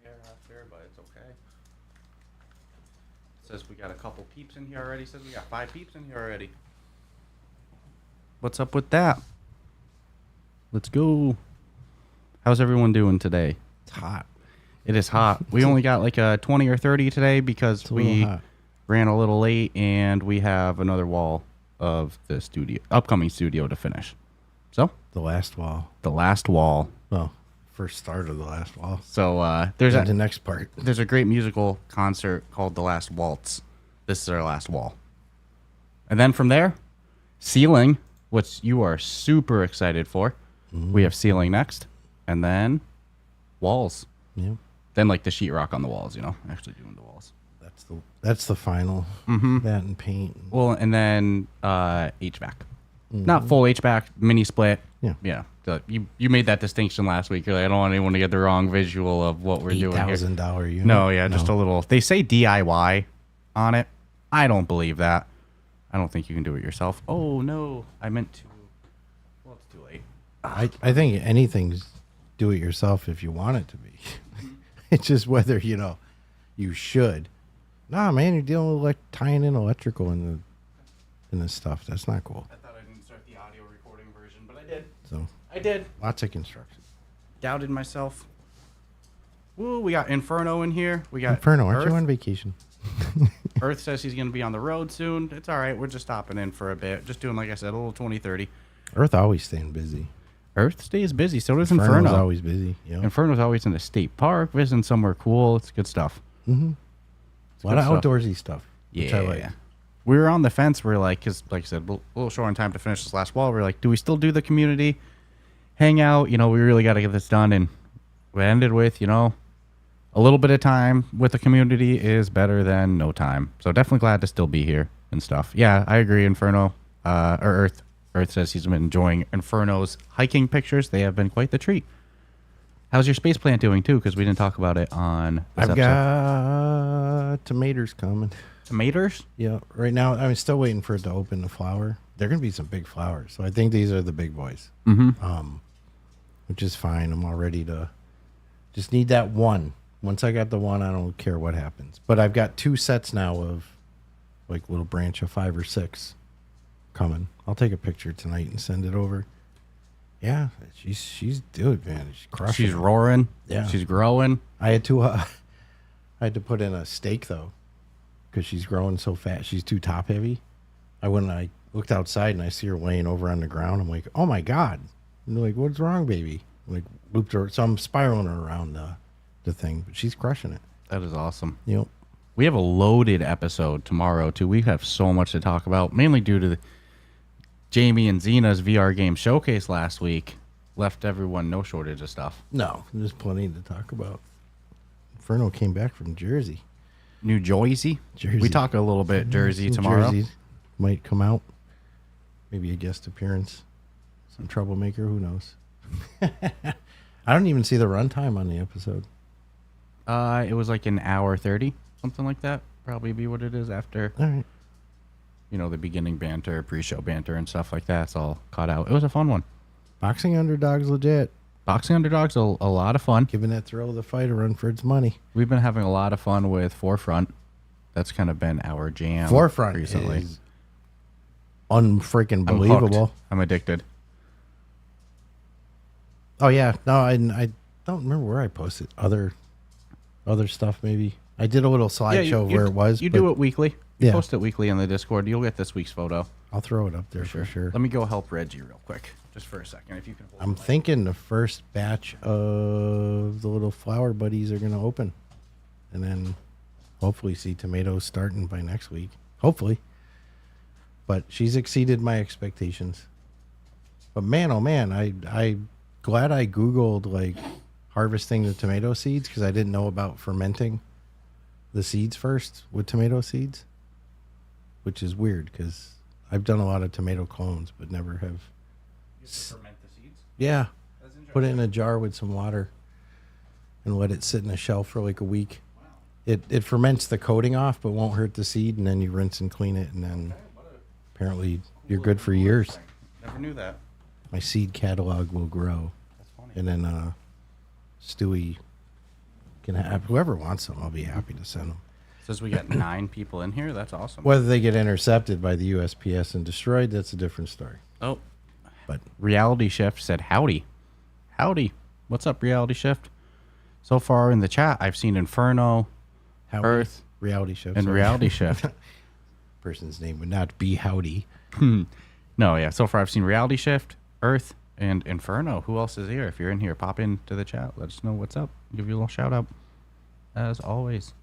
hair after, but it's okay. Says we got a couple peeps in here already. Says we got 5 peeps in here already. What's up with that? Let's go. How's everyone doing today? It's hot. It is hot. We only got like a 20 or 30 today because we ran a little late and we have another wall of the upcoming studio to finish. So The last wall. the last wall. Well, first start of the last wall. So there's the next part. There's a great musical concert called The Last Waltz. This is our last wall. And then from there, ceiling, which you are super excited for. Mm-hmm. We have ceiling next. And then walls. Yeah. Then like the sheetrock on the walls, actually doing the walls. That's the final. Mm-hmm. That and paint. Well, and then HVAC. Mm-hmm. Not full HVAC, mini split. Yeah. Yeah. You made that distinction last week. You're like, I don't want anyone to get the wrong visual of what we're doing here. $8,000 unit. No, yeah, just a little. They say DIY on it. I don't believe that. I don't think you can do it yourself. Oh, no. I meant to. Well, it's too late. I think anything's do it yourself if you want it to be. It's just whether, you should. Nah, man, you're dealing with tying in electrical in this stuff. That's not cool. I thought I didn't start the audio recording version, but I did. So I did. Lots of construction. Doubted myself. Woo, we got Inferno in here. We got Inferno, aren't Earth. you on vacation? Earth says he's going to be on the road soon. It's all right. We're just stopping in for a bit. Just doing, like I said, a little 20-30. Earth always staying busy. Earth stays busy. So does Inferno's Inferno. Always busy. Yep. Inferno's always in the state park, visiting somewhere cool. It's good stuff. Mm-hmm. A lot of outdoorsy stuff. Which I like. We were on the fence. We're like, because like I said, a little short on time to finish this last wall. We're like, do we still do the community hangout? We really got to get this done. And we ended with, a little bit of time with the community is better than no time. So definitely glad to still be here and stuff. Yeah, I agree. Inferno, or Earth. Earth says he's been enjoying Inferno's hiking pictures. They have been quite the treat. How's your space plant doing, too? Because we didn't talk about it on this I've episode. got tomatoes coming. Tomatoes? Yeah. Right now, I'm still waiting for it to open the flower. They're going to be some big flowers. So I think these are the big boys. Mm-hmm. Which is fine. I'm all ready to just need that one. Once I got the one, I don't care what happens. But I've got 2 sets now of like little branch of 5 or 6 coming. I'll take a picture tonight and send it over. Yeah, she's dude, man. She's crushing. She's roaring. Yeah, she's growing. I had to put in a stake though, because she's growing so fast. She's too top heavy. I looked outside and I see her laying over on the ground. I'm like, oh my god. And they're like, what's wrong, baby? I'm like, looped her. So I'm spiraling her around the thing, but she's crushing it. That is awesome. Yep. We have a loaded episode tomorrow too. We have so much to talk about, mainly due to Jamie and Zena's VR game showcase last week. Left everyone no shortage of stuff. No, there's plenty to talk about. Inferno came back from Jersey. New Jersey? Jersey. We talk a little bit Jersey tomorrow. Jerseys might come out. Maybe a guest appearance. Some troublemaker. Who knows? I don't even see the runtime on the episode. It was like an hour 30, something like that. Probably be what it is after. All right. The beginning banter, pre-show banter, and stuff like that. It's all caught out. It was a fun one. Boxing Underdog's legit. Boxing Underdog's a lot of fun. Giving that thrill of the fight a run for its money. We've been having a lot of fun with Forefront. That's kind of been our jam Forefront recently. Is unfreaking believable. I'm addicted. Oh yeah, no, I don't remember where I posted other stuff. Maybe I did a little slideshow of where it was. You do it weekly. You Yeah. post it weekly on the Discord. You'll get this week's photo. I'll throw it up there for sure. Let me go help Reggie real quick, just for a second, if you can. I'm thinking the first batch of the little flower buddies are going to open, and then hopefully see tomatoes starting by next week. Hopefully, but she's exceeded my expectations. But man, oh man, I glad I Googled like harvesting the tomato seeds because I didn't know about fermenting the seeds first with tomato seeds, which is weird because I've done a lot of tomato clones, but never have. You have to ferment the seeds? Yeah. Put it in a jar with some water and let it sit in a shelf for like a week. Wow. It ferments the coating off, but won't hurt the seed, and then you rinse and clean it, and then apparently you're good for years. Never knew that. My seed catalog will grow. That's funny. And then Stewie can have whoever wants them. I'll be happy to send them. Says we got 9 people in here. That's awesome. Whether they get intercepted by the USPS and destroyed, that's a different story. Oh, But Reality Shift said howdy. Howdy. What's up, Reality Shift? So far in the chat, I've seen Inferno, Howdy, Earth, Reality Shift, and sorry. Reality Shift. Person's name would not be Howdy. No, yeah. So far, I've seen Reality Shift, Earth, and Inferno. Who else is here? If you're in here, pop into the chat. Let us know what's up. Give you a little shout out, as always.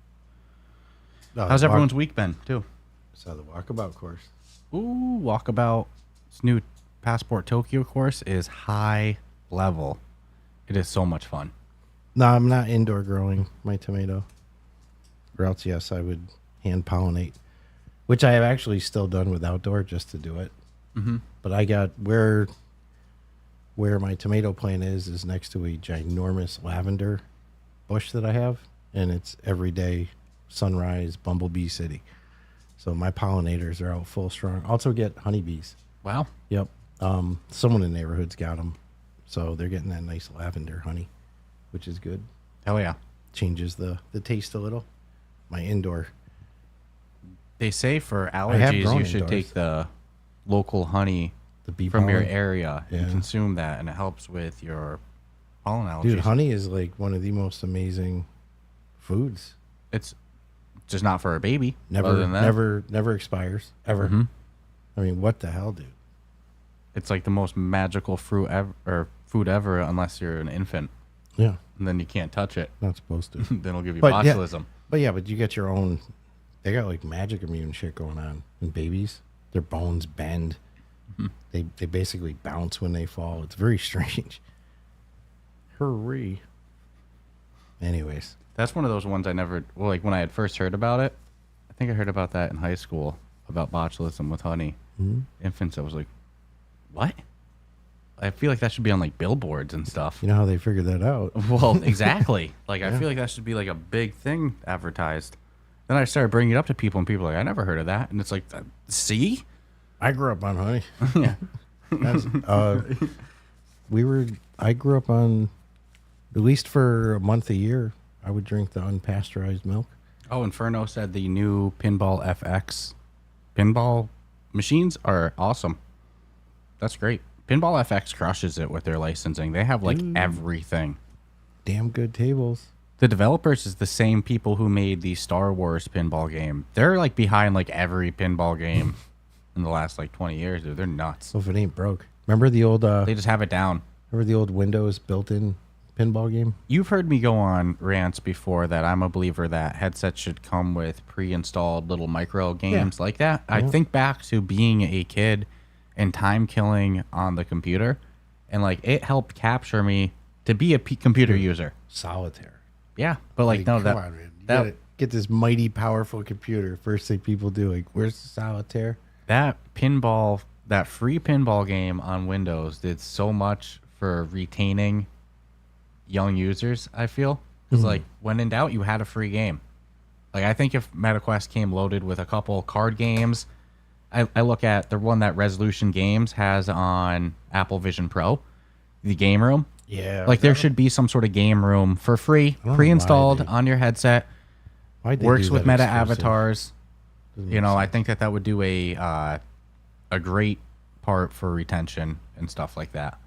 How's everyone's week been, too? Saw the walkabout course. Ooh, Walkabout. This new Passport Tokyo course is high level. It is so much fun. No, I'm not indoor growing my tomato. Or else, yes, I would hand pollinate, which I have actually still done with outdoor just to do it. Mm-hmm. But I got where my tomato plant is next to a ginormous lavender bush that I have, and it's everyday sunrise bumblebee city. So my pollinators are out full strong. Also get honeybees. Wow. Yep. Someone in the neighborhood's got them, so they're getting that nice lavender honey, which is good. Hell yeah. Changes the taste a little. My indoor. They say for have allergies, grown you should indoors. take the local honey The bee from your pollen. area and Yeah. consume that, and it helps with your pollen allergies. Dude, honey is like one of the most amazing foods. It's just not for a baby. Other than that, Never expires ever. Mhm. I mean, what the hell, dude? It's like the most magical fruit ever, or food ever, unless you're an infant, Yeah, and then you can't touch it. not supposed to. Then it'll give you But yeah. botulism. But you get your own. They got like magic immune shit going on in babies. Their bones bend. They basically bounce when they fall. It's very strange. Hurry. Anyways, That's one of those ones I never. Well, like when I had first heard about it, I think I heard about that in high school about botulism with honey. Infants. I was like, what? I feel like that should be on like billboards and stuff. you know how they figured that out? Well, exactly. Like, I feel like that should be like a big thing advertised. Then I started bringing it up to people, and people are like, I never heard of that. And it's like, see? I grew up on honey. Yeah. I grew up on, at least for a month a year, I would drink the unpasteurized milk. Oh, Inferno said the new Pinball FX pinball machines are awesome. That's great. Pinball FX crushes it with their licensing. They have like everything. Damn good tables. The developers is the same people who made the Star Wars pinball game. They're like behind like every pinball game in the last like 20 years, dude. They're nuts. So if it ain't broke. Remember the old They just have it down. Windows built-in pinball game? You've heard me go on rants before that I'm a believer that headsets should come with pre-installed little micro games like that. I think back to being a kid and time killing on the computer, and like it helped capture me to be a computer user. Solitaire. Yeah, but like no, come that on, man. You that gotta get this mighty powerful computer. First thing people do, like, where's the solitaire? that free pinball game on Windows did so much for retaining young users, I feel. Because like when in doubt, you had a free game. Like I think if MetaQuest came loaded with a couple card games, I look at the one that Resolution Games has on Apple Vision Pro, the game room. Yeah. Like there should be some sort of game room for free, know pre-installed why they- on your headset. Why'd they Works do with that meta exclusive? avatars. Doesn't You make know, I sense. think that would do a great part for retention and stuff like that.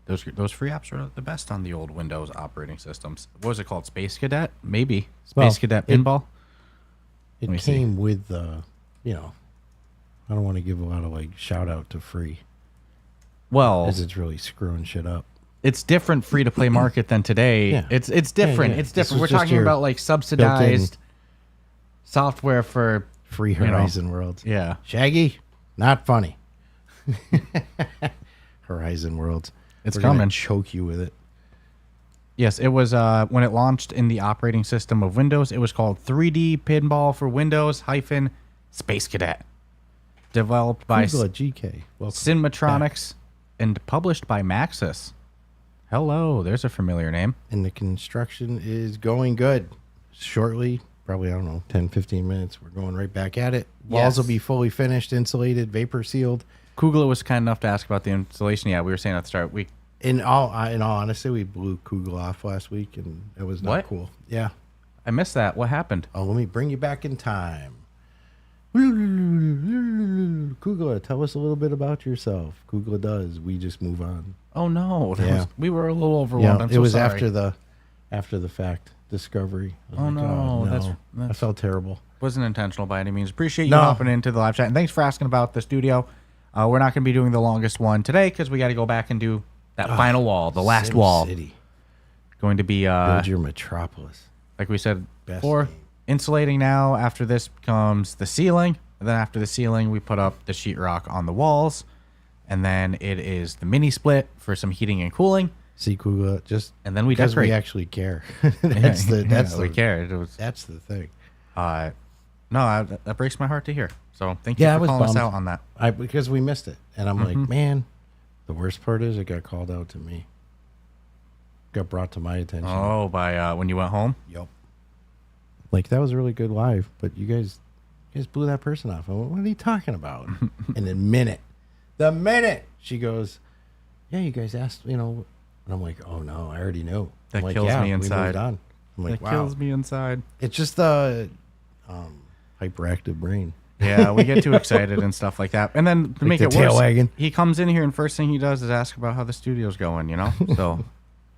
Those free apps are the best on the old Windows operating systems. What was it called? Space Cadet? Maybe. Space Well, Cadet it- Pinball? It me see. came with I don't want to give a lot of like shout out to free, Well, because it's really screwing shit up. it's different free to play market than today. Yeah. It's different. Yeah, yeah. It's This different. was We're just talking your about like subsidized software for Free know. Horizon Worlds. yeah. Shaggy, not funny. Horizon Worlds. It's We're gonna coming. choke you with it. Yes, it was when it launched in the operating system of Windows, it was called 3D Pinball for Windows hyphen Space Cadet. Developed by Google it, GK. Welcome. Cinematronics and published by Maxis. Hello, there's a familiar name. And the construction is going good. Shortly, probably, I don't know, 10, 15 minutes, we're going right back at it. Walls Yes. will be fully finished, insulated, vapor sealed. Kugler was kind enough to ask about the installation. Yeah, we were saying at the start, In all honesty, we blew Kugel off last week, and it was not What? cool. Yeah. I missed that. What happened? Oh, let me bring you back in time. Kugler, tell us a little bit about yourself. Kugler does. We just move on. Oh no, Yeah. we were a little overwhelmed. Yeah, I'm it so was sorry. after the fact discovery. I was Oh, like, no, that's I felt terrible. Wasn't intentional by any means. Appreciate you No. hopping into the live chat, and thanks for asking about the studio. We're not going to be doing the longest one today because we got to go back and do that final wall, the last Sim wall. City. Going to be Build your metropolis. like we said Best before, game. insulating now. After this comes the ceiling. And then after the ceiling, we put up the sheetrock on the walls. And then it is the mini split for some heating and cooling. See, Kugler, just And then we because decorate. we actually care. That's we cared. It was That's the thing. that breaks my heart to hear. So thank you Yeah, I for was calling us bummed. out on that. Because we missed it, and I'm like, man, the worst part is it got called out to me. Got brought to my attention. Oh, by when you went home. Yep. Like that was a really good live, but you guys blew that person off. I went, what are you talking about? And the minute she goes, yeah, you guys asked, and I'm like, oh no, I already know. That I'm like, kills yeah, me we moved inside. on. I'm like, That wow. kills me inside. It's just the hyperactive brain. Yeah, we get too excited and stuff like that. And then to make the it tail worse, wagging. he comes in here and first thing he does is ask about how the studio's going, So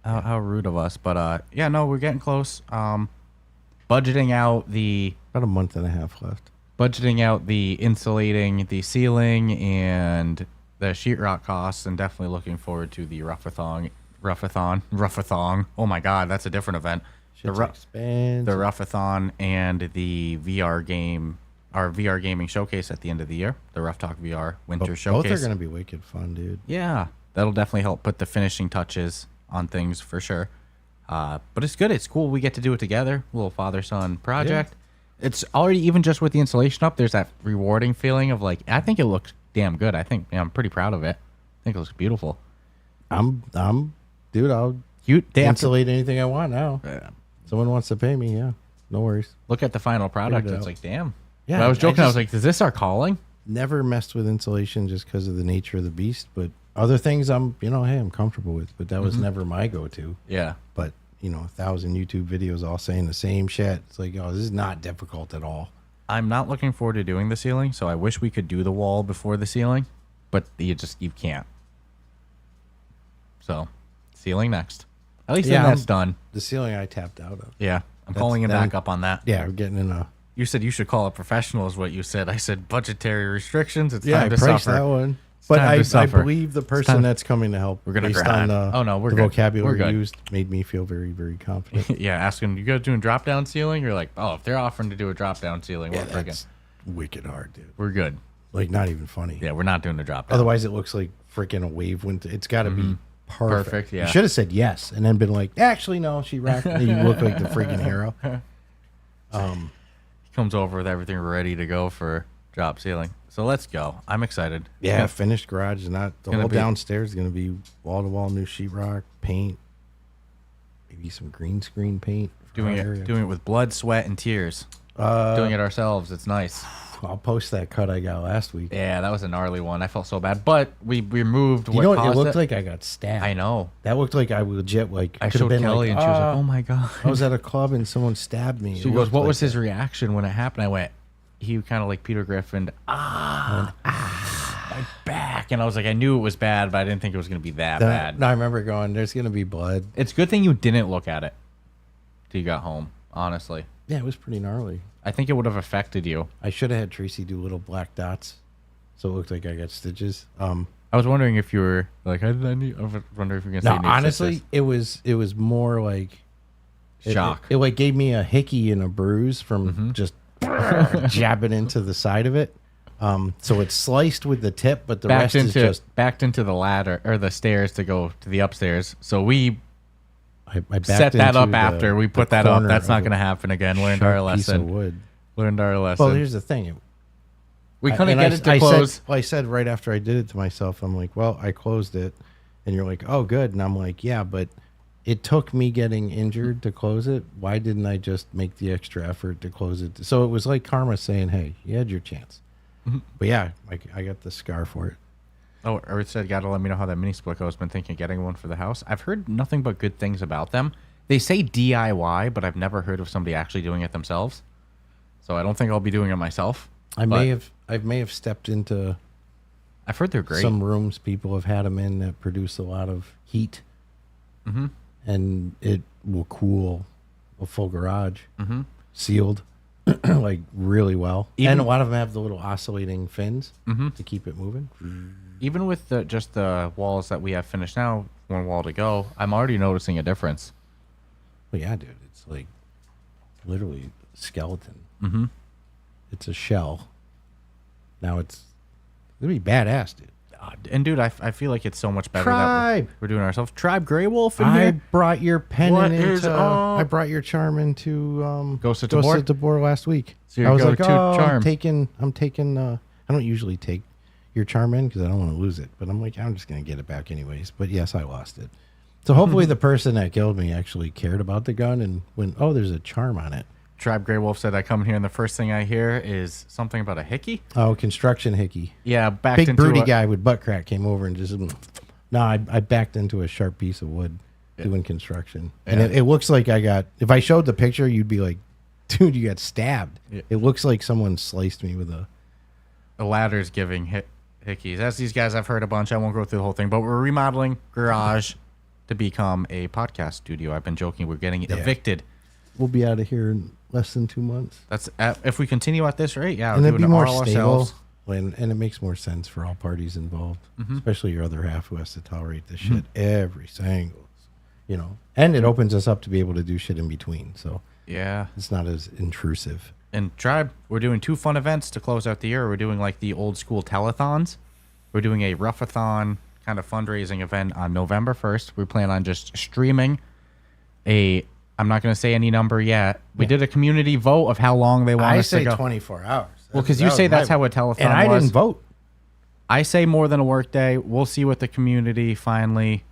how rude of us. But yeah, no, we're getting close. Budgeting out the About a month and a half left. insulating the ceiling and the sheetrock costs, and definitely looking forward to the Ruffathon. Oh my God, that's a different event. Shit's The expensive. Ruffathon and the VR game, our VR gaming showcase at the end of the year, the Ruff Talk VR winter showcase. Both are going to be wicked fun, dude. Yeah, that'll definitely help put the finishing touches on things for sure. But it's good. It's cool. We get to do it together. Little father-son project. It's already, even just with the installation up, there's that rewarding feeling of like, I think it looks damn good. I'm pretty proud of it. I think it looks beautiful. Dude, I'll They have to insulate anything I want now. Someone wants to pay me, yeah. No worries. look at the final product. Figured it It's out. like, damn. Yeah, But I was I joking. I was just- like, is this our calling? Never messed with insulation just because of the nature of the beast, but other things I'm comfortable with, but that was never my go-to. Yeah. But, 1,000 YouTube videos all saying the same shit. It's like, oh, this is not difficult at all. I'm not looking forward to doing the ceiling, so I wish we could do the wall before the ceiling, but you can't. So, ceiling next. At least then that's done. The ceiling I tapped out of. Yeah, I'm calling him back up on that. Yeah, we're getting in a... You said you should call a professional is what you said. I said budgetary restrictions. It's Yeah, time I to priced suffer. that one. It's But time to I suffer. believe the time- person that's coming to help We're gonna based grind. on Oh, no, we're the good. vocabulary We're good. used made me feel very, very confident. Yeah, asking, you guys doing drop down ceiling? You're like, oh, if they're offering to do a drop down ceiling, Yeah, we're that's wicked hard, dude. we're good. Like, not even funny. Yeah, we're not doing the drop down. Otherwise, it looks like freaking a wave went. It's got to be perfect. Perfect, yeah. You should have said yes and then been like, actually, no, she racked. And you look like the freaking hero. He comes over with everything ready to go for drop ceiling. So let's go. I'm excited. Yeah, finished garage. And not the Gonna whole be- downstairs is going to be wall to wall new sheetrock, paint, maybe some green screen paint. for Doing our area. it with blood, sweat, and tears. Doing it ourselves. It's nice. I'll post that cut I got last week. Yeah, that was a gnarly one. I felt so bad, but we removed You what know what? It caused looked like I got stabbed. I know. That looked like I legit like. I could've showed been Kelly, and she was like, "Ah." "Oh my god!" I was at a club and someone stabbed me. She It goes, looked "What like was his that. reaction when it happened?" I went, he kind of like Peter Griffin, my back, and I was like, I knew it was bad, but I didn't think it was going to be that bad. No, I remember going. There's gonna be blood. It's a good thing you didn't look at it till you got home. Honestly, Yeah, it was pretty gnarly. I think it would have affected you. I should have had Tracy do little black dots, so it looked like I got stitches. I was wondering if you were like, I was wondering if you're going to say No, need honestly, stitches. it was more like Shock. It like gave me a hickey and a bruise from just jabbing into the side of it. So it's sliced with the tip, but the rest is just. backed into the ladder or the stairs to go to the upstairs. So we I backed set that into up after we the put that up. corner That's not of going to a happen again. Learned sharp our piece of lesson. wood. Learned our lesson. Well, here's the thing. We couldn't And get it to close. I said right after I did it to myself, I'm like, well, I closed it. And you're like, oh, good. And I'm like, yeah, but it took me getting injured to close it. Why didn't I just make the extra effort to close it? So it was like karma saying, hey, you had your chance. But yeah, I got the scar for it. Oh, Earth said, gotta let me know how that mini split goes. Been thinking of getting one for the house. I've heard nothing but good things about them. They say DIY, but I've never heard of somebody actually doing it themselves. So I don't think I'll be doing it myself. I may have stepped into. I've heard they're great. Some rooms people have had them in that produce a lot of heat, and it will cool a full garage, sealed, like really well. And a lot of them have the little oscillating fins to keep it moving. Even with just the walls that we have finished now, one wall to go, I'm already noticing a difference. Well, yeah, dude, it's like literally a skeleton. It's a shell. Now it's gonna be badass, dude. And dude, I feel like it's so much better Tribe. that we're doing it ourselves. Tribe Grey Wolf in I here. brought your pendant What is into. up? I brought your charm into Ghost of Tabor? Tabor last week. So your I was like, go-to charm. I'm taking. I don't usually take your charm in because I don't want to lose it. But I'm like, I'm just gonna get it back anyways. But yes, I lost it. So hopefully the person that killed me actually cared about the gun and went, oh, there's a charm on it. Tribe Grey Wolf said, I come in here and the first thing I hear is something about a hickey. Oh, construction hickey. Yeah, backed Big into broody a, guy with butt crack came over and just. No, I backed into a sharp piece of wood doing construction, and it looks like I got. If I showed the picture, you'd be like, "Dude, you got stabbed." Yeah. It looks like someone sliced me with a. The ladder's giving hickeys. As these guys, I've heard a bunch. I won't go through the whole thing, but we're remodeling garage to become a podcast studio. I've been joking. We're getting evicted. We'll be out of here in less than 2 months. That's if we continue at this rate. Yeah, And we're it'd doing be it more all stable, ourselves. and it makes more sense for all parties involved, especially your other half who has to tolerate this shit every single, And it opens us up to be able to do shit in between, so Yeah. it's not as intrusive. And Tribe, we're doing 2 fun events to close out the year. We're doing like the old school telethons. We're doing a Ruffathon kind of fundraising event on November 1st. We plan on just streaming I'm not going to say any number yet. We did a community vote of how long they want us to go. 24 hours. Well, because you say that's how a telethon and I was. didn't vote. I say more than a work day. We'll see what the community finally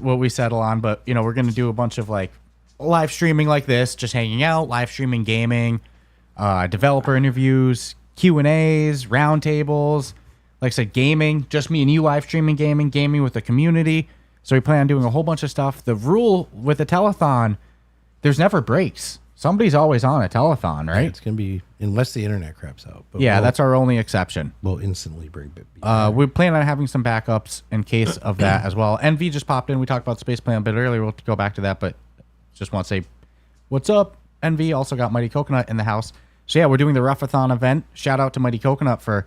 what we settle on. But, we're going to do a bunch of like live streaming like this, just hanging out, live streaming gaming, developer interviews, Q&As, roundtables. Like I said, gaming, just me and you live streaming gaming with the community. So we plan on doing a whole bunch of stuff. The rule with the telethon, there's never breaks. Somebody's always on a telethon, right? Yeah, it's going to be, unless the internet craps out. But that's our only exception. We'll instantly bring it. We plan on having some backups in case of that as well. NV just popped in. We talked about Space Plan a bit earlier. We'll go back to that, but just want to say, what's up? NV also got Mighty Coconut in the house. So yeah, we're doing the Ruffathon event. Shout out to Mighty Coconut for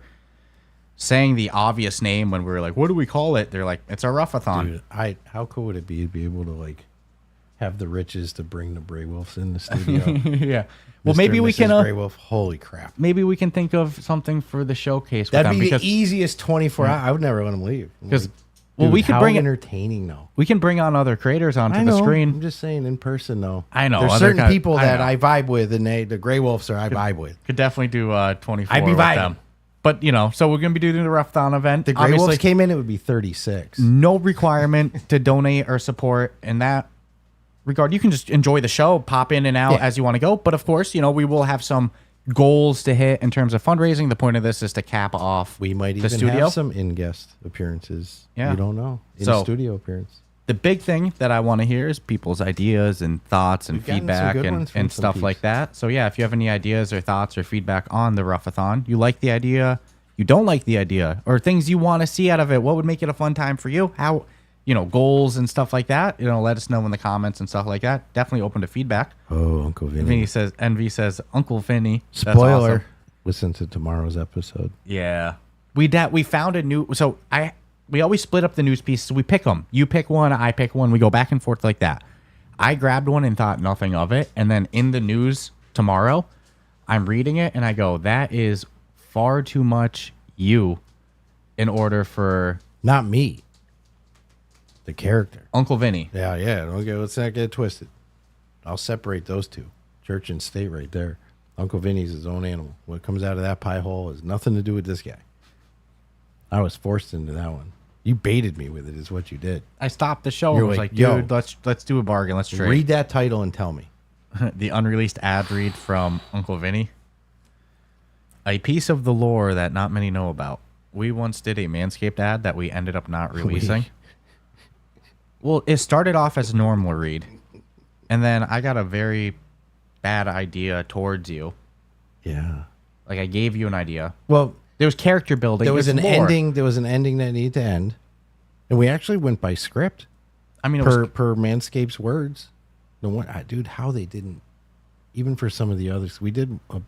saying the obvious name when we were like, what do we call it? They're like, it's a Ruffathon. Dude, how cool would it be to be able to like have the riches to bring the Bray Wolves in the studio? Yeah. Well, Mr. maybe and we Mrs. can. Bray Wolf, holy crap! Maybe we can think of something for the showcase. With That'd them be because, the easiest 24 hours. I would never let them leave. Because, Dude, we could how bring it. entertaining though. We can bring on other creators onto I know. the screen. I'm just saying in person though. I know. There's other certain kind- people that know. I vibe with, and the Grey Wolves I vibe with. Could definitely do 24 I'd be with vibing. them. But, so we're going to be doing the Ruffathon event. The Grey Obviously, Wolves came in, it would be 36. no requirement to donate or support in that regard. You can just enjoy the show, pop in and out as you want to go. But, of course, we will have some goals to hit in terms of fundraising. The point of this is to cap off We might the even studio. have some in-guest appearances. Yeah. You don't know. So- Studio appearance. The big thing that I want to hear is people's ideas and thoughts and We've gotten some feedback good and, ones from and some stuff peeps. like that. So, yeah, if you have any ideas or thoughts or feedback on the Ruffathon, you like the idea, you don't like the idea, or things you want to see out of it, what would make it a fun time for you? How, goals and stuff like that, let us know in the comments and stuff like that. Definitely open to feedback. Oh, Uncle Vinny. Envy says, Uncle Vinny. That's Spoiler. awesome. Listen to tomorrow's episode. Yeah. We found a new, so we always split up the news pieces. We pick them. You pick one, I pick one. We go back and forth like that. I grabbed one and thought nothing of it. And then in the news tomorrow, I'm reading it and I go, that is far too much you in order for Not me. The character. Uncle Vinny. Yeah. Okay, let's not get it twisted. I'll separate those two. Church and state right there. Uncle Vinny's his own animal. What comes out of that pie hole has nothing to do with this guy. I was forced into that one. You baited me with it, is what you did. I stopped the show You're and was like, like, yo. dude, let's do a bargain. Let's trade. Read that title and tell me. The unreleased ad read from Uncle Vinny. A piece of the lore that not many know about. we once did a Manscaped ad that we ended up not releasing. Well, it started off as a normal read, and then I got a very bad idea towards you. Yeah. Like, I gave you an idea. Well, There was character building. there was There's an lore. ending. There was an ending that needed to end, and we actually went by script I mean, it per was, per Manscaped's words. The one, dude, how they didn't, even for some of the others, we did a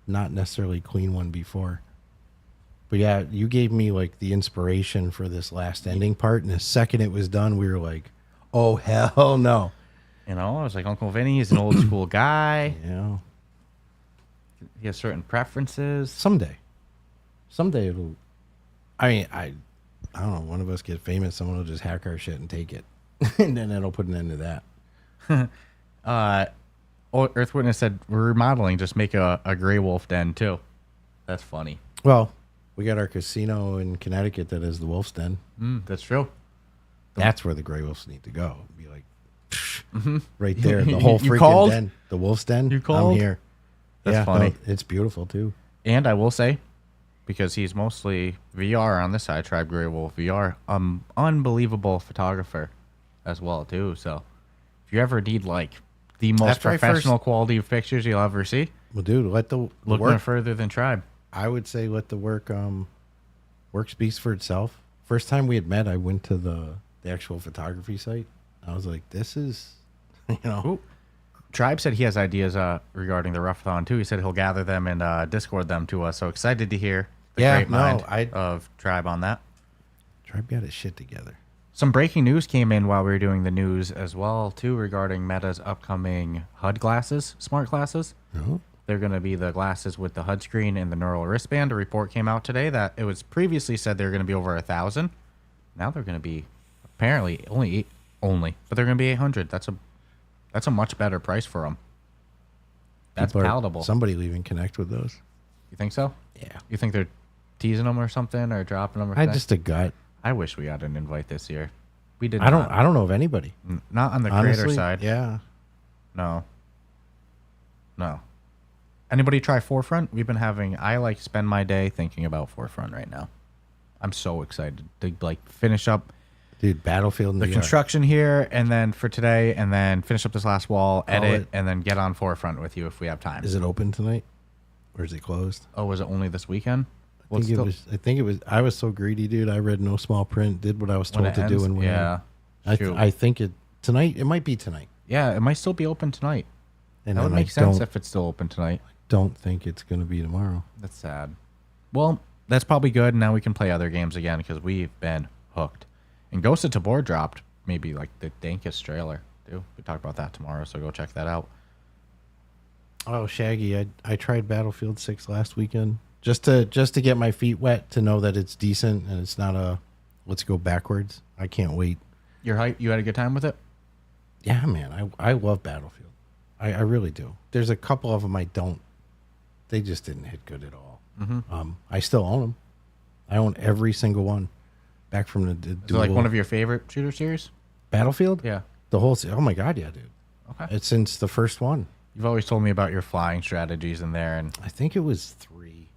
not necessarily clean one before. But yeah, you gave me like the inspiration for this last ending part, and the second it was done, we were like, "Oh hell no!" you know, I was like, Uncle Vinny is an old school guy. Yeah. He has certain preferences. Someday it'll. I mean, I don't know. One of us get famous, someone will just hack our shit and take it, and then it'll put an end to that. Earth Witness said, we're remodeling. Just make a Grey Wolf den, too. That's funny. Well, we got our casino in Connecticut that is the Wolf's Den. That's true. That's where the Grey Wolves need to go. Be like, right there, the whole You freaking called? den, the Wolf's Den. You called? I'm here. That's funny. No, it's beautiful too. And I will say, because he's mostly VR on this side, Tribe Grey Wolf VR, unbelievable photographer as well, too. So if you ever need, like, the most After I professional quality of pictures you'll ever see, Well, dude, let the look no work. further than Tribe. I would say let the work speaks for itself. First time we had met, I went to the actual photography site. I was like, this is, Ooh. Tribe said he has ideas regarding the Ruffathon, too. He said he'll gather them and Discord them to us. So excited to hear the great mind of Tribe on that. Tribe got his shit together. Some breaking news came in while we were doing the news as well, too, regarding Meta's upcoming HUD glasses, smart glasses. No. They're going to be the glasses with the HUD screen and the neural wristband. A report came out today that it was previously said they were going to be over 1,000. Now they're going to be apparently only, but they're going to be 800. That's a much better price for them. That's palatable. Somebody leaving Connect with those. You think so? Yeah. You think they're teasing them or something or dropping them? Or I just a gut. I wish we got an invite this year. We did. I don't know of anybody. Not on the Honestly, creator side. Yeah. No. Anybody try Forefront? I like spend my day thinking about Forefront right now. I'm so excited to like finish up Dude, Battlefield in the VR. construction here and then for today and then finish up this last wall, edit, it. and then get on Forefront with you if we have time. Is it open tonight? Or is it closed? Oh, was it only this weekend? I think it was. I was so greedy, dude. I read no small print, did what I was told to do, and went yeah. in. I think tonight. It might be tonight. Yeah, it might still be open tonight. And That would then make sense if it's still open tonight. don't think it's going to be tomorrow. That's sad. Well, that's probably good. Now we can play other games again because we've been hooked. And Ghost of Tabor dropped maybe like the dankest trailer, too. We talk about that tomorrow, so go check that out. Oh, Shaggy, I tried Battlefield 6 last weekend just to get my feet wet to know that it's decent and it's not a let's go backwards. I can't wait. You had a good time with it? Yeah, man, I love Battlefield. I really do. There's a couple of them I don't. They just didn't hit good at all. Mm-hmm. I still own them. I own every single one. Back from the Is it like one of your favorite shooter series? Battlefield? Yeah. The whole oh my god, yeah, dude. Okay. It's since the first one. You've always told me about your flying strategies in there, and I think it was 3.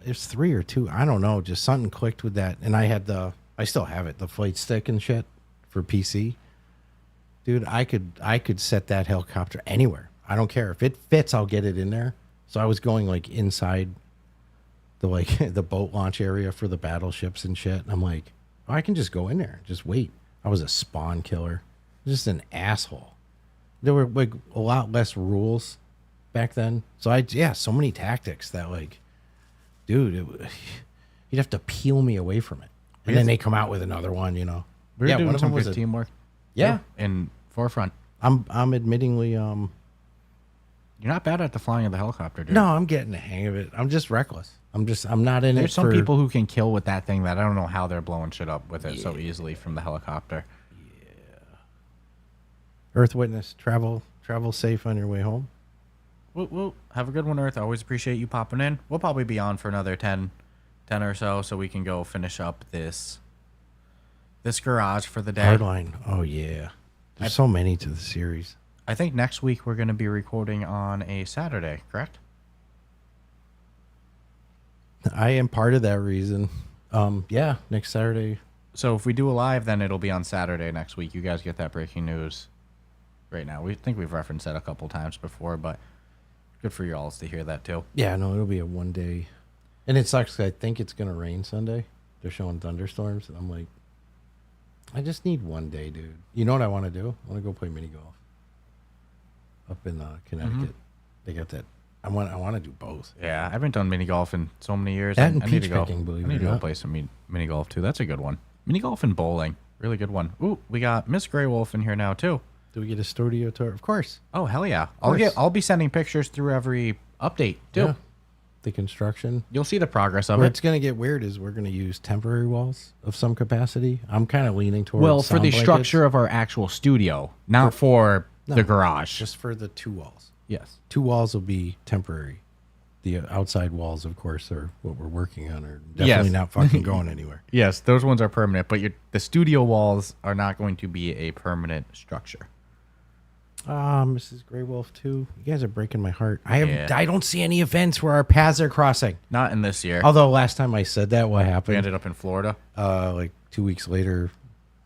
It was 3 or 2. I don't know. Just something clicked with that. And I still have it, the flight stick and shit for PC. Dude, I could set that helicopter anywhere. I don't care. If it fits, I'll get it in there. So I was going like inside the boat launch area for the battleships and shit. And I'm like, oh, I can just go in there. Just wait. I was a spawn killer. Just an asshole. There were like a lot less rules back then. So so many tactics that like, dude, you'd have to peel me away from it. And then they come out with another one, we were doing one of some them was good teamwork. Yeah. In Forefront. I'm admittingly You're not bad at the flying of the helicopter, dude. no, I'm getting the hang of it. I'm just reckless. I'm not in There's it some for people who can kill with that thing that I don't know how they're blowing shit up with it so easily from the helicopter. Earth Witness. Travel safe on your way home. Well, have a good one, Earth. I always appreciate you popping in. We'll probably be on for another 10 or so we can go finish up this garage for the day. Hardline. Oh yeah. There's so many to the series. I think next week we're going to be recording on a Saturday, correct? I am part of that reason. Yeah, next Saturday. So if we do a live, then it'll be on Saturday next week. You guys get that breaking news right now. We think we've referenced that a couple times before, but good for you all to hear that too. Yeah, no, it'll be a 1 day. And it sucks 'cause I think it's going to rain Sunday. They're showing thunderstorms. And I'm like, I just need 1 day, dude. You know what I want to do? I want to go play mini golf up in Connecticut. They got that. I want to do both. Yeah, I haven't done mini golf in so many years. That and I need to peach go. picking, believe I need it to or go not. play some mini golf too. That's a good one. Mini golf and bowling, really good one. Ooh, we got Miss Grey Wolf in here now too. Do we get a studio tour? Of course. Oh hell yeah! course. I'll be sending pictures through every update too. Yeah. The construction. You'll see the progress of Where it. it's going to get weird is we're going to use temporary walls of some capacity. I'm kind of leaning towards Well, for sound the blankets. structure of our actual studio, not for the garage. Just for the 2 walls. Yes. 2 walls will be temporary. The outside walls, of course, are what we're working on. Are definitely Yes. not fucking going anywhere. Yes, those ones are permanent, but the studio walls are not going to be a permanent structure. Mrs. Grey Wolf too. You guys are breaking my heart. Yeah. I don't see any events where our paths are crossing. Not in this year. Although last time I said that, what We happened? ended up in Florida. Like 2 weeks later,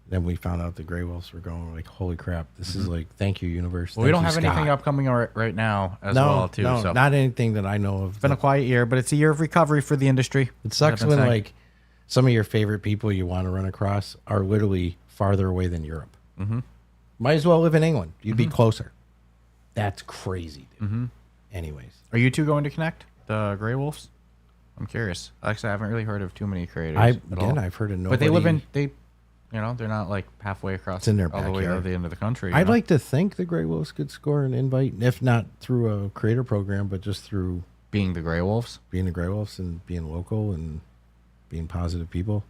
then we found out the Grey Wolves were going. We're like, holy crap! This is like, thank you, universe. Well, we don't Thank have you, anything Scott. upcoming right now as No, well, too. no, So not anything that I know of. it's been a quiet year, but it's a year of recovery for the industry. It sucks I've when been saying. like some of your favorite people you want to run across are literally farther away than Europe. Mm-hmm. Might as well live in England. You'd be closer. That's crazy, dude. Mm-hmm. Anyways, Are you two going to connect the Grey Wolves? I'm curious. Actually, I haven't really heard of too many creators. I've heard of nobody. But they live in they're not like halfway across It's in their all the way to backyard. the end of the country. I'd like to think the Grey Wolves could score an invite, if not through a creator program, but just through being the Grey Wolves. being the Grey Wolves and being local and being positive people,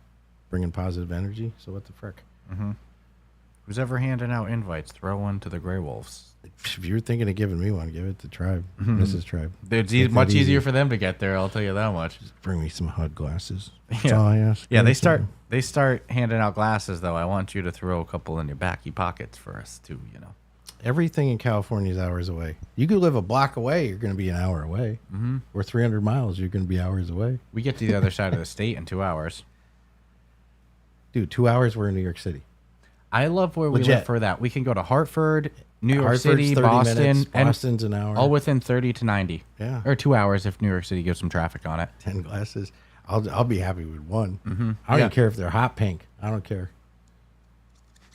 bringing positive energy. So what the frick? Who's ever handing out invites, throw one to the Grey Wolves. If you're thinking of giving me one, give it to Tribe, Mrs. Tribe. It's Make that much easy. easier for them to get there. I'll tell you that much. Bring me some HUD glasses. That's Yeah. all I ask. Yeah, Give they me some. start handing out glasses though. I want you to throw a couple in your backy pockets for us too. Everything in California is hours away. You could live a block away, you're going to be an hour away. Mm-hmm. Or 300 miles, you're going to be hours away. We get to the other side of the state in 2 hours. Dude, 2 hours, we're in New York City. I love where we Legit. live for that. We can go to Hartford, New York Hartford's City, 30 Boston, minutes, and Boston's an hour. all within 30 to 90. Yeah. Or 2 hours if New York City gives some traffic on it. 10 glasses. I'll be happy with one. Mm-hmm. I don't Yeah. even care if they're hot pink. I don't care.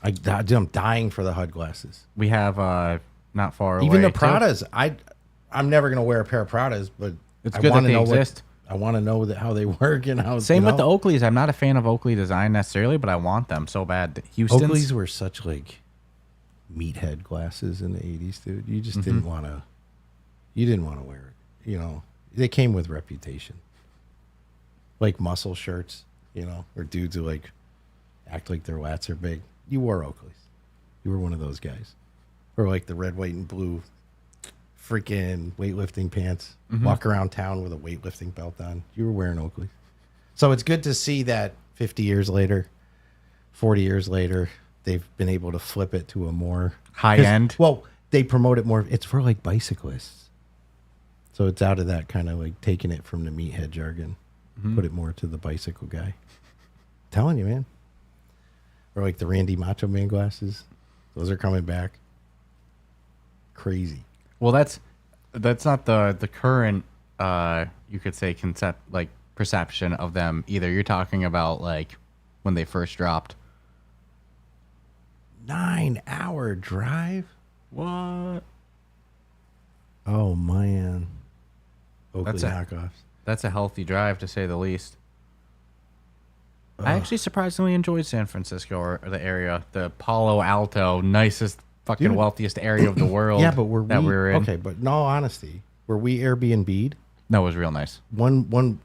I'm dying for the HUD glasses. We have not far away. Even the too. Pradas. I'm never going to wear a pair of Pradas, but It's I good that wanna they know exist. I want to know how they work and how. Same with the Oakleys. I'm not a fan of Oakley design necessarily, but I want them so bad. Houston's Oakleys were such like meathead glasses in the 80s, dude. You just didn't want to. You didn't want to wear it. You know, they came with reputation. Like muscle shirts, or dudes who like act like their lats are big. You wore Oakleys. You were one of those guys. Or like the red, white, and blue freaking weightlifting pants. Walk around town with a weightlifting belt on. You were wearing Oakleys. So it's good to see that 50 years later, 40 years later, they've been able to flip it to a more High 'cause- end? Well, they promote it more. It's for like bicyclists. So it's out of that kind of like taking it from the meathead jargon, put it more to the bicycle guy. Telling you, man. Or like the Randy Macho Man glasses. Those are coming back. Crazy. Well, that's not the current you could say perception of them either. You're talking about like when they first dropped. 9-hour drive? What? Oh, man. Oakley That's a- knockoffs. That's a healthy drive to say the least. I actually surprisingly enjoyed San Francisco or the area, the Palo Alto, nicest, fucking Dude. wealthiest area of the world. Yeah, but we were in? okay, but in all honesty, were we Airbnb'd? No, it was real nice. One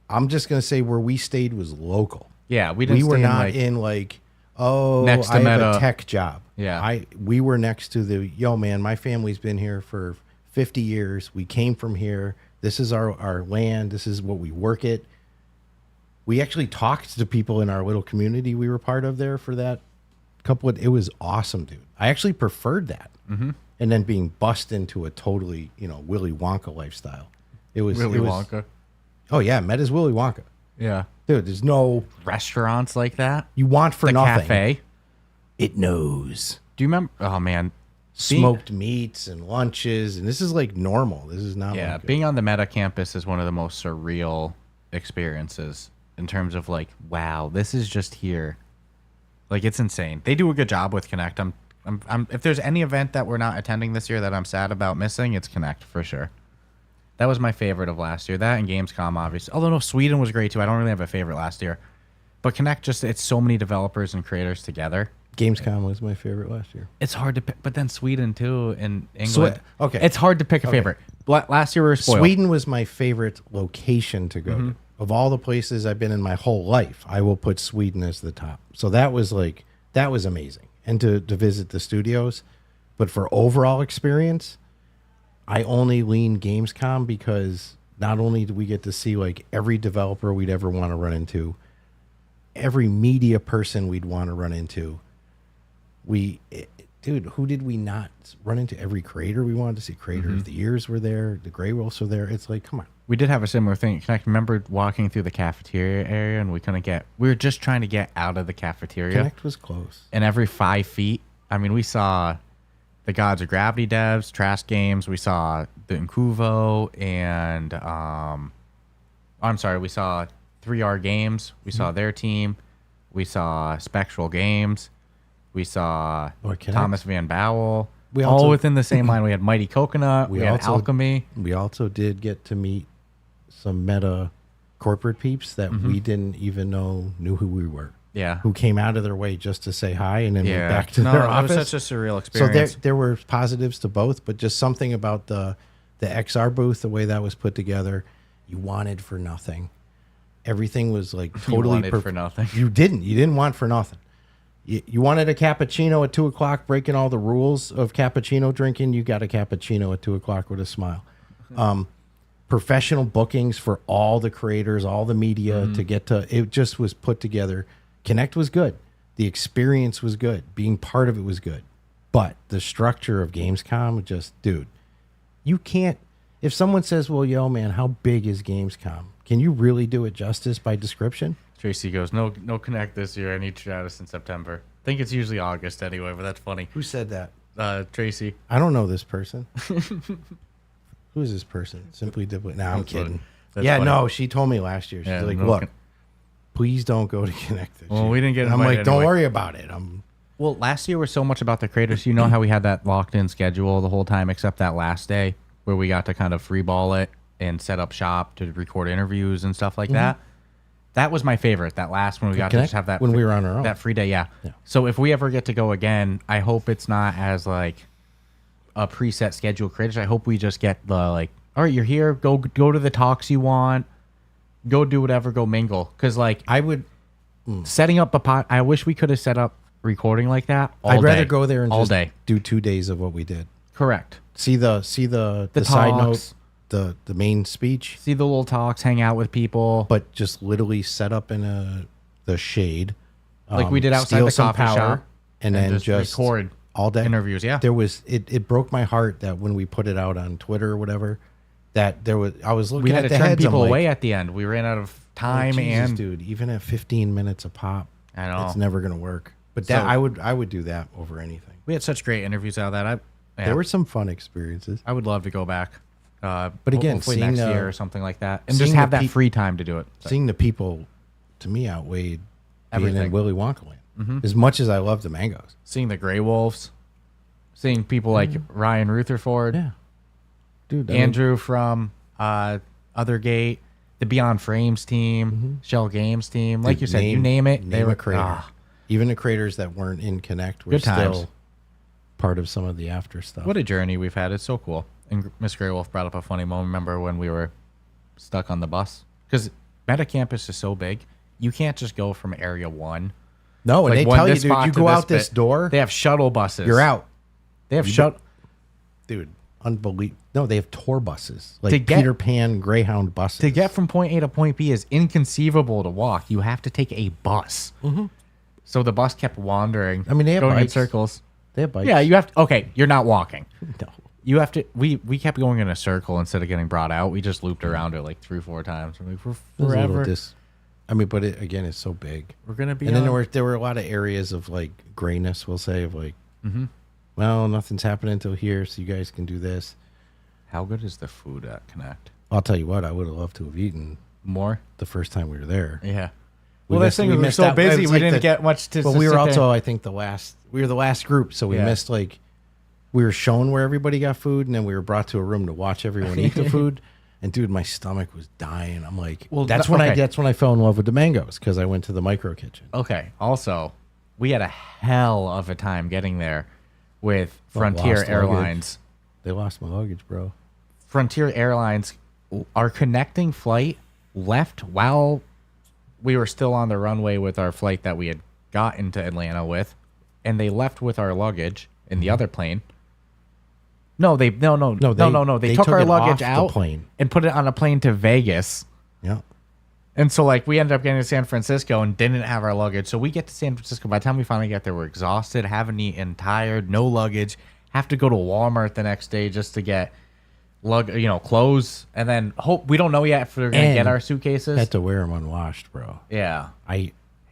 I'm just gonna say where we stayed was local. Yeah, we didn't. We were stay not like, in like, oh, Next to I have Meta. a tech job. Yeah. We were next to the, yo man, my family's been here for 50 years. We came from here. This is our land. This is what we work at. We actually talked to people in our little community we were part of there for that it was awesome, dude. I actually preferred that. Mm-hmm. And then being bussed into a totally, Willy Wonka lifestyle. It was Willy it was, Wonka. Oh yeah, met as Willy Wonka. Yeah. Dude, there's no Restaurants like that. you want for The nothing. cafe. It knows. Do you remember? Oh man, Smoked meats and lunches, and this is like normal. This is not. Yeah, like being on the Meta campus is one of the most surreal experiences in terms of like, wow, this is just here. Like, it's insane. They do a good job with Connect. I'm if there's any event that we're not attending this year that I'm sad about missing, it's Connect for sure. That was my favorite of last year. That and Gamescom, obviously. Although no, Sweden was great too. I don't really have a favorite last year, but Connect it's so many developers and creators together. Gamescom was my favorite last year. It's hard to pick, but then Sweden too and England. Okay, it's hard to pick a favorite. Last year we were spoiled. Sweden was my favorite location to go to. Of all the places I've been in my whole life, I will put Sweden as the top. So that was amazing. And to visit the studios. But for overall experience, I only lean Gamescom because not only do we get to see like every developer we'd ever want to run into, every media person we'd want to run into. Dude, who did we not run into? Every creator we wanted to see. Creator of the Years were there. The Grey Wolves were there. It's like, come on. We did have a similar thing. Connect. Remember walking through the cafeteria area and we were just trying to get out of the cafeteria. Connect was close. And every 5 feet, I mean, we saw the Gods of Gravity devs, Trash Games. We saw the Incuvo and, we saw 3R Games. We saw their team. We saw Spectral Games. We saw Thomas Van Bowel. All within the same line. We had Mighty Coconut. We had Alchemy. We also did get to meet some Meta corporate peeps that we didn't even knew who we were. Yeah. Who came out of their way just to say hi and then went back to their office. It was such a surreal experience. So there were positives to both, but just something about the XR booth, the way that was put together, you wanted for nothing. Everything was like totally for nothing. You didn't want for nothing. You wanted a cappuccino at 2:00, breaking all the rules of cappuccino drinking. You got a cappuccino at 2:00 with a smile. Professional bookings for all the creators, all the media to get to. It just was put together. Connect was good. The experience was good. Being part of it was good. But the structure of Gamescom, dude, you can't. If someone says, "Well, yo, man, how big is Gamescom?" Can you really do it justice by description? Tracy goes, no Connect this year. I need Stratus in September. I think it's usually August anyway, but that's funny. Who said that? Tracy. I don't know this person. Who is this person? Simply Diblet. Nah, I'm kidding. Funny. No, she told me last year. She's like, look, please don't go to Connect this year. We didn't get invited. I'm like, don't worry about it. Well, last year was so much about the creators. You know how we had that locked in schedule the whole time except that last day where we got to kind of freeball it and set up shop to record interviews and stuff like that. That was my favorite. That last one we got to just have that when we were on our own. That free day, yeah. So if we ever get to go again, I hope it's not as like a preset schedule creators. I hope we just get the like, all right, you're here. Go to the talks you want. Go do whatever. Go mingle. Because like I would setting up a pot. I wish we could have set up recording like that. I'd rather go there and all just day do 2 days of what we did. Correct. See the side note. The main speech, see the little talks, hang out with people, but just literally set up in the shade, like we did outside the coffee shop, and then just record all day interviews. Yeah, there was it broke my heart that when we put it out on Twitter or whatever, that I was looking. We had at to turn people away at the end. We ran out of time, and dude, even at 15 minutes a pop, I know it's never gonna work. But that I would do that over anything. We had such great interviews out of that. There were some fun experiences. I would love to go back. But again, hopefully next year or something like that, and just have that free time to do it. Seeing the people, to me, outweighed everything. Being in Willy Wonka Land. As much as I love the mangoes, seeing the Grey Wolves, seeing people like Ryan Rutherford, dude, Andrew from Othergate, the Beyond Frames team, Shell Games team, like you said, you name it, they were creators. Even the creators that weren't in Connect were still part of some of the after stuff. What a journey we've had! It's so cool. And Miss Grey Wolf brought up a funny moment. Remember when we were stuck on the bus? Because Meta Campus is so big, you can't just go from area 1. No, and like they tell you, dude, you go out this door. They have shuttle buses. You're out. They have dude, unbelievable. No, they have tour buses, like Peter Pan Greyhound buses. To get from point A to point B is inconceivable to walk. You have to take a bus. So the bus kept wandering. I mean, they have going bikes. In circles. They have bikes. Yeah, you have to. Okay, you're not walking. No. You have to. We kept going in a circle instead of getting brought out. We just looped around it like 3 or 4 times. We're like, for forever. I mean, but again, it's so big. We're gonna be. And then there were a lot of areas of like grayness. We'll say of like, well, nothing's happening until here, so you guys can do this. How good is the food at Connect? I'll tell you what, I would have loved to have eaten More. the first time we were there. Yeah. We Well, this thing we were so busy, we didn't get much to. But to we were sit also, there. I think, we were the last group, so we missed like, we were shown where everybody got food, and then we were brought to a room to watch everyone eat the food. And dude, my stomach was dying. I'm like, Well, that's when I fell in love with the mangoes because I went to the micro kitchen. Okay. Also, we had a hell of a time getting there with Well, Frontier lost Airlines. They lost my luggage, bro. Frontier Airlines, our connecting flight left while we were still on the runway with our flight that we had got into Atlanta with, and they left with our luggage in the other plane. No, they took our it luggage off the out plane. and put it on a plane to Vegas. Yeah. And so, like, we ended up getting to San Francisco and didn't have our luggage. So we get to San Francisco. By the time we finally get there, we're exhausted, haven't eaten, tired, no luggage. Have to go to Walmart the next day just to get clothes. And then we don't know yet if we're going to get our suitcases. Had to wear them unwashed, bro. Yeah.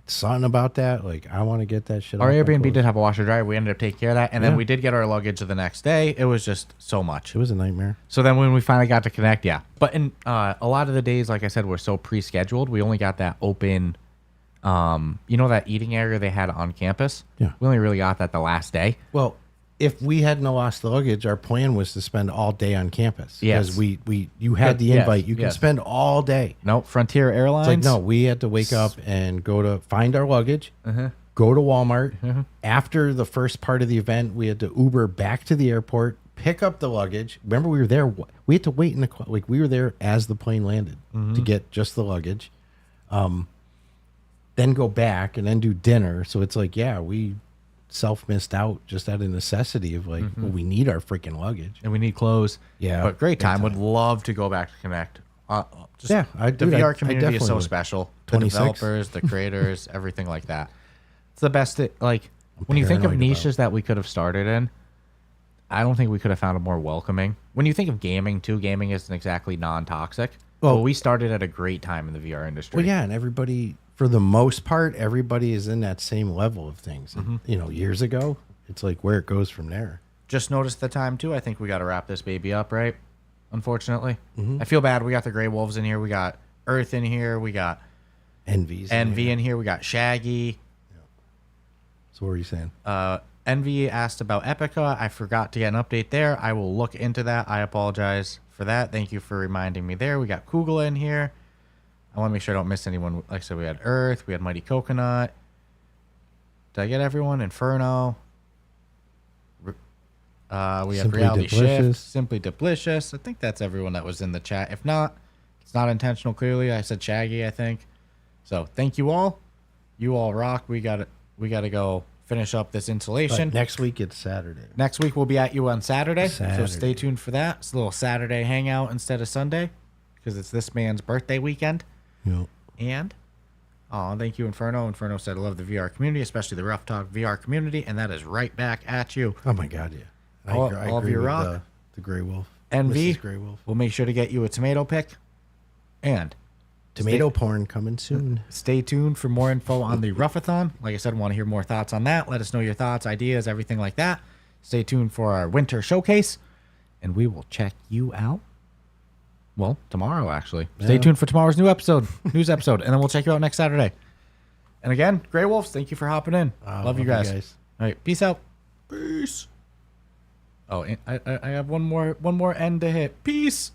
Something about that. Like, I want to get that shit Our off my Airbnb clothes. did have a washer dryer. We ended up taking care of that. And then we did get our luggage the next day. It was just so much. It was a nightmare. So then when we finally got to connect, But in a lot of the days, like I said, were so pre-scheduled. We only got that open, that eating area they had on campus? Yeah. We only really got that the last day. Well, if we hadn't lost the luggage, our plan was to spend all day on campus. Yes. Because you had the invite. You can yes. spend all day. No, Frontier Airlines. It's like, no, we had to wake up and go to find our luggage, go to Walmart. After the first part of the event, we had to Uber back to the airport, pick up the luggage. Remember, we were there. We had to wait in the we were there as the plane landed to get just the luggage. Then go back and then do dinner. So it's like, we missed out just out of necessity of like, well, we need our freaking luggage. And we need clothes. Yeah, But great big time. time. Would love to go back to Connect. The I VR community is definitely so would. special. The 26. developers, the creators, everything like that. It's the best. When you think of paranoid niches that we could have started in, I don't think we could have found a more welcoming. When you think of gaming, too, gaming isn't exactly non-toxic. Well, we started at a great time in the VR industry. Well, yeah, and everybody, for the most part, everybody is in that same level of things. And, years ago, it's like where it goes from there. Just noticed the time, too. I think we got to wrap this baby up, right? Unfortunately. I feel bad. We got the Grey Wolves in here. We got Earth in here. We got Envy's Envy in here. We got Shaggy. So what are you saying? Envy asked about Epica. I forgot to get an update there. I will look into that. I apologize for that. Thank you for reminding me there. We got Kugla in here. I want to make sure I don't miss anyone. Like I said, we had Earth. We had Mighty Coconut. Did I get everyone? Inferno. We had Simply Reality Delicious. Shift. Simply Delicious. I think that's everyone that was in the chat. If not, it's not intentional, clearly. I said Shaggy, I think. So thank you all. You all rock. We got to go finish up this installation. But next week, it's Saturday. Next week, we'll be at you on Saturday. So Saturday. stay tuned for that. It's a little Saturday hangout instead of Sunday because it's this man's birthday weekend. Yep. And, thank you, Inferno. Inferno said, I love the VR community, especially the Ruff Talk VR community. And that is right back at you. Oh, my God, yeah. I All agree of your with rock. the Grey Wolf. Envy. Mrs. Grey Wolf. We'll make sure to get you a tomato pick. And Tomato porn coming soon. stay tuned for more info on the Ruffathon. Like I said, want to hear more thoughts on that. Let us know your thoughts, ideas, everything like that. Stay tuned for our winter showcase. And we will check you out. Well, tomorrow, actually. Stay tuned for tomorrow's news episode. And then we'll check you out next Saturday. And again, Grey Wolves, thank you for hopping in. Love you guys. All right, peace out. Peace. Oh, and I have one more end to hit. Peace.